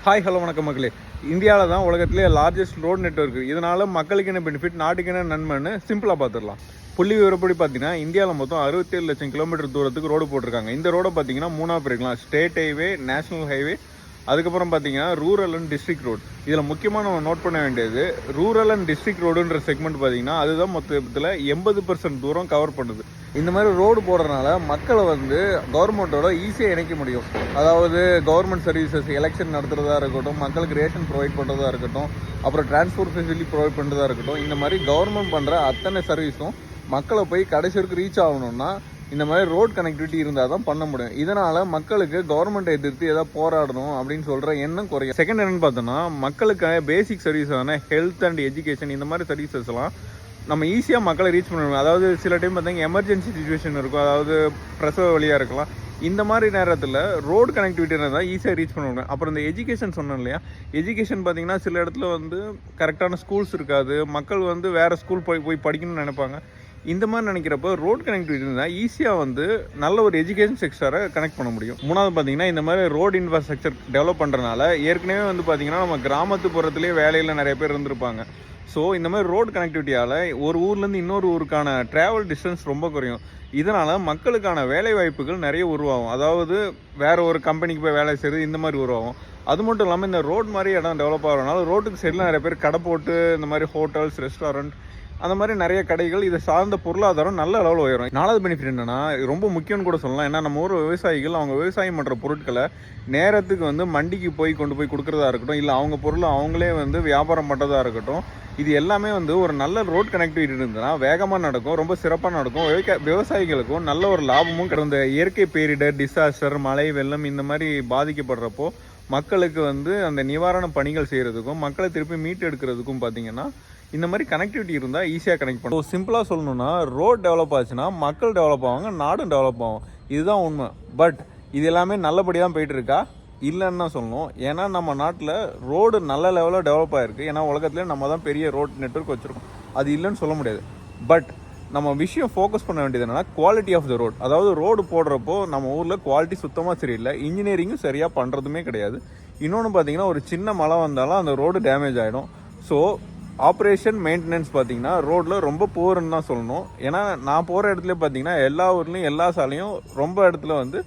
Hi hello வணக்கம் மக்களே. இந்தியாவில் தான் உலகத்திலே லார்ஜஸ்ட் ரோட் நெட்வொர்க். இதனால் மக்களுக்கு என்ன பெனிஃபிட், நாட்டுக்கு என்ன நன்மைன்னு சிம்பிளாக பார்த்துடலாம். புள்ளி விவரப்படி பார்த்தீங்கன்னா இந்தியாவில் மொத்தம் 67 லட்சம் கிலோமீட்டர் தூரத்துக்கு ரோடு போட்டிருக்காங்க. இந்த ரோடை பார்த்தீங்கன்னா மூணாக பிரிக்கலாம்: ஸ்டேட் ஹைவே, நேஷனல் ஹைவே, அதுக்கப்புறம் பார்த்தீங்கன்னா ரூரல் அண்ட் டிஸ்ட்ரிக்ட் ரோடு. இதில் முக்கியமாக நம்ம நோட் பண்ண வேண்டியது ரூரல் அண்ட் டிஸ்ட்ரிக்ட் ரோடுன்ற செக்மெண்ட் பார்த்தீங்கன்னா அதுதான் மொத்தத்தில் 80% தூரம் கவர் பண்ணுது. இந்த மாதிரி ரோடு போடுறதுனால மக்களை கவர்மெண்ட்டோட ஈஸியாக இணைக்க முடியும். அதாவது கவர்மெண்ட் சர்வீசஸ், எலெக்ஷன் நடத்துகிறதா இருக்கட்டும், மக்களுக்கு ரேஷன் ப்ரொவைட் பண்ணுறதா இருக்கட்டும், அப்புறம் டிரான்ஸ்போர்ட் ஃபெசிலிட்டி ப்ரொவைட் பண்ணுறதா இருக்கட்டும், இந்த மாதிரி கவர்மெண்ட் பண்ணுற அத்தனை சர்வீஸும் மக்களை போய் கடைசி வரைக்கும் ரீச் ஆகணும்னா இந்த மாதிரி ரோட் கனெக்டிவிட்டி இருந்தால் தான் பண்ண முடியும். இதனால் மக்களுக்கு கவர்மெண்ட்டை எதிர்த்து ஏதாவது போராடணும் அப்படின்னு சொல்கிற எண்ணம் குறையும். செகண்ட் என்னன்னு பார்த்தோன்னா, மக்களுக்கான பேசிக் சர்வீஸான ஹெல்த் அண்ட் எஜுகேஷன், இந்த மாதிரி சர்வீசஸ்லாம் நம்ம ஈஸியாக மக்களை ரீச் பண்ண முடியும். அதாவது சில டைம் பார்த்தீங்கன்னா எமர்ஜென்சி சுச்சுவேஷன் இருக்கும், அதாவது பிரசவ வழியாக இருக்கலாம். இந்த மாதிரி நேரத்தில் ரோடு கனெக்டிவிட்டி இருந்தால் ஈஸியாக ரீச் பண்ண முடியும். அப்புறம் இந்த எஜுகேஷன் சொன்னோம் இல்லையா, எஜுகேஷன் பார்த்தீங்கன்னா சில இடத்துல கரெக்டான ஸ்கூல்ஸ் இருக்காது, மக்கள் வேறு ஸ்கூல் போய் படிக்கணும்னு நினைப்பாங்க. இந்த மாதிரி நினைக்கிறப்போ ரோட் கனெக்டிவிட்டி இருந்தால் ஈஸியாக நல்ல ஒரு எஜுகேஷன் செக்டரை கனெக்ட் பண்ண முடியும். மூணாவது பார்த்தீங்கன்னா இந்த மாதிரி ரோடு இன்ஃப்ராஸ்ட்ரக்சர் டெவலப் பண்ணுறதுனால ஏற்கனவே பார்த்தீங்கன்னா நம்ம கிராமத்துப்புறத்துலேயே வேலையில் நிறைய பேர் இருந்திருப்பாங்க. ஸோ இந்த மாதிரி ரோடு கனெக்டிவிட்டியால் ஒரு ஊர்லேருந்து இன்னொரு ஊருக்கான ட்ராவல் டிஸ்டன்ஸ் ரொம்ப குறையும். இதனால் மக்களுக்கான வேலை வாய்ப்புகள் நிறைய உருவாகும். அதாவது வேறு ஒரு கம்பெனிக்கு போய் வேலை செய்கிறது, இந்த மாதிரி உருவாகும். அது மட்டும் இல்லாமல் இந்த ரோடு மாதிரி இடம் டெவலப் ஆகிறதுனால ரோட்டுக்கு சைடில் நிறைய பேர் கடை போட்டு இந்த மாதிரி ஹோட்டல்ஸ், ரெஸ்டாரண்ட், அந்த மாதிரி நிறைய கடைகள், இதை சார்ந்த பொருளாதாரம் நல்ல அளவில் உயரும். நாலாவது பெனிஃபிட் என்னன்னா, ரொம்ப முக்கியம்னு கூட சொல்லலாம். ஏன்னா நம்ம ஊர் விவசாயிகள் அவங்க விவசாயம் பண்ணுற பொருட்களை நேரத்துக்கு மண்டிக்கு கொண்டு போய் கொடுக்குறதா இருக்கட்டும், இல்லை அவங்க பொருளை அவங்களே வியாபாரம் பண்ணுறதா இருக்கட்டும், இது எல்லாமே ஒரு நல்ல ரோட் கனெக்டிவிட்டி இருந்ததுன்னா வேகமாக நடக்கும், ரொம்ப சிறப்பாக நடக்கும். விவசாயிகளுக்கும் நல்ல ஒரு லாபமும் கிடைக்கும். இயற்கை பேரிடர், டிசாஸ்டர், மழை, வெள்ளம் இந்த மாதிரி பாதிக்கப்படுறப்போ மக்களுக்கு அந்த நிவாரண பணிகள் செய்கிறதுக்கும் மக்களை திருப்பி மீட்டு எடுக்கிறதுக்கும் பார்த்தீங்கன்னா இந்த மாதிரி கனெக்டிவிட்டி இருந்தால் ஈஸியாக கனெக்ட் பண்ணும். சிம்பிளாக சொல்லணும்னா, ரோட் டெவலப் ஆச்சுன்னா மக்கள் டெவலப் ஆவாங்க, நாடும் டெவலப் ஆகும். இதுதான் உண்மை. பட் இது எல்லாமே நல்லபடியாக தான் போயிட்டு இருக்கா இல்லைன்னு தான் சொல்லணும். ஏன்னா நம்ம நாட்டில் ரோடு நல்ல லெவலில் டெவலப் ஆகிருக்கு. ஏன்னா உலகத்துலேயே நம்ம தான் பெரிய ரோட் நெட்வொர்க் வச்சுருக்கோம். அது இல்லைன்னு சொல்ல முடியாது. பட் நம்ம விஷயம் ஃபோக்கஸ் பண்ண வேண்டியது என்னென்னா குவாலிட்டி ஆஃப் த ரோட். அதாவது ரோடு போடுறப்போ நம்ம ஊரில் குவாலிட்டி சுத்தமாக சரியில்லை, இன்ஜினியரிங்கும் சரியாக பண்ணுறதுமே கிடையாது. இன்னொன்று பார்த்தீங்கன்னா, ஒரு சின்ன மழை வந்தாலும் அந்த ரோடு டேமேஜ் ஆகிடும். ஸோ ஆப்ரேஷன் மெயின்டெனன்ஸ் பார்த்தீங்கன்னா ரோட்டில் ரொம்ப போர்ன்னு தான் சொல்லணும். ஏன்னா நான் போகிற இடத்துல பார்த்தீங்கன்னா எல்லா ஊர்லேயும் எல்லா சாலையும் ரொம்ப இடத்துல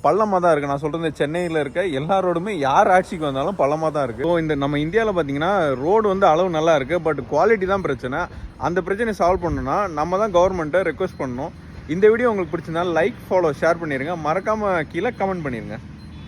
பள்ளமாக தான் இருக்குது. நான் சொல்கிறது சென்னையில் இருக்க எல்லா ரோடுமே யார் ஆட்சிக்கு வந்தாலும் பள்ளமாக தான் இருக்குது. ஸோ இந்த நம்ம இந்தியாவில் பார்த்தீங்கன்னா ரோடு அளவு நல்லா இருக்குது, பட் குவாலிட்டி தான் பிரச்சனை. அந்த பிரச்சனையை சால்வ் பண்ணணும்னா நம்ம தான் கவர்மெண்ட்டை ரெக்வஸ்ட் பண்ணணும். இந்த வீடியோ உங்களுக்கு பிடிச்சிருந்தாலும் லைக், ஃபாலோ, ஷேர் பண்ணிடுங்க. மறக்காமல் கீழே கமெண்ட் பண்ணிடுங்க.